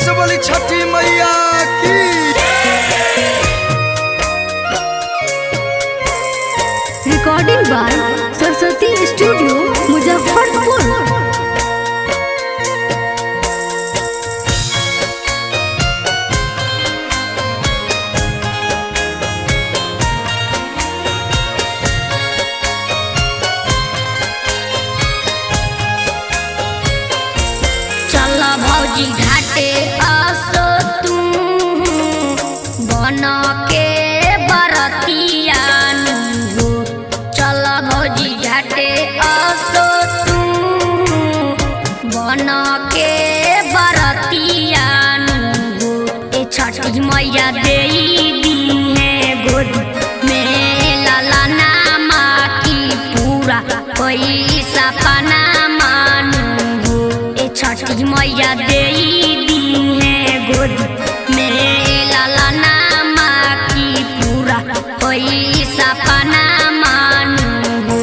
से बोली छठी मैया की। Recording by Saraswati studio Muzaffarpur. भौजी घाटे असो तू बन के बरतिया नु। चल भौजी घाटे असो तू बन के बरतिया नु। ए छठी मैया देई दी है गोद में लाला नामा की पूरा कोई सपना छठी मैया देई दी है गोद में लाला नामा की पूरा कोई सपना मानू हो।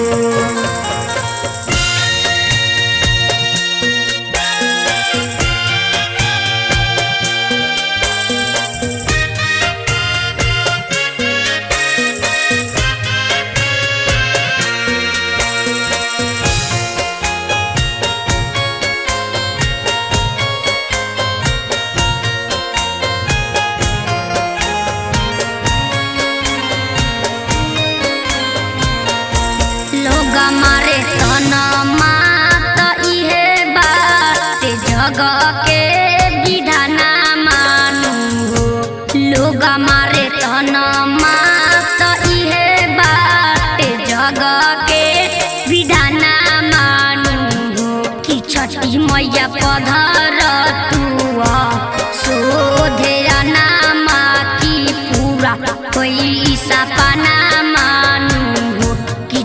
मारे तन मात इहे बात जग के विधाना मानू हो। लोग मारे तन मात इहे बात जग के विधाना मानू हो। कि छठी मैया पधर तुआ सोधेरा नामा की पूरा कोई सपना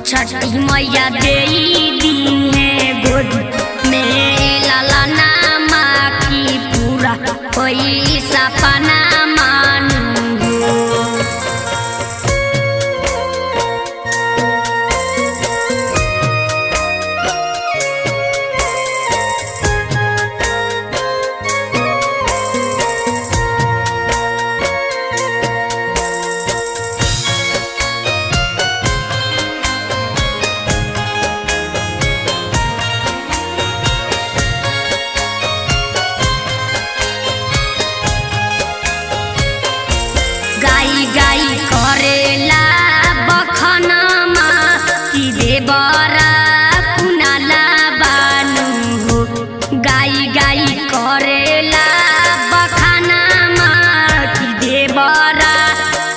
छठी मैया देई दी है गोद में लाला नामा की पूरा कोई सपना मानू हो। गाई करेला बखनमा कि देवरा कुनाला बानू हो। गाई करेला बखनमा कि देवरा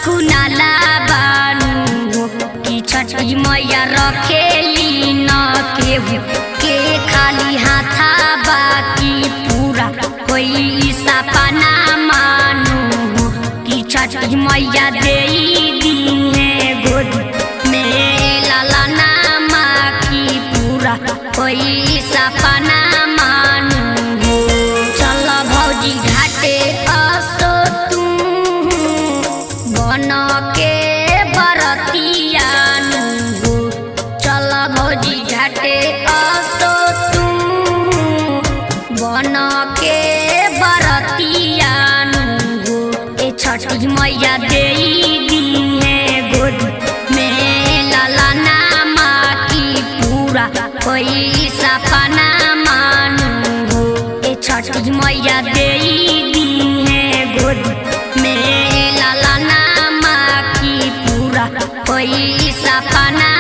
कुनाला बानू हो। कि छठी मैया रखेली न केहू के खाली हाथा बाकी पूरा कोई सपना छठी मैया देई दी है गोद में लाला नामा की पूरा कोई सपना मानू हो। चल भौजी घाटे असो तू बन के बरतिया नु। चल भौजी घाटे असो तू बन के बरतिया छठी मैया देई दी है गोद में लाला नामा की पूरा कोई सपना मानू हो। ए छठी मैया देई दी है गोद में लाला नामा की पूरा कोई सपना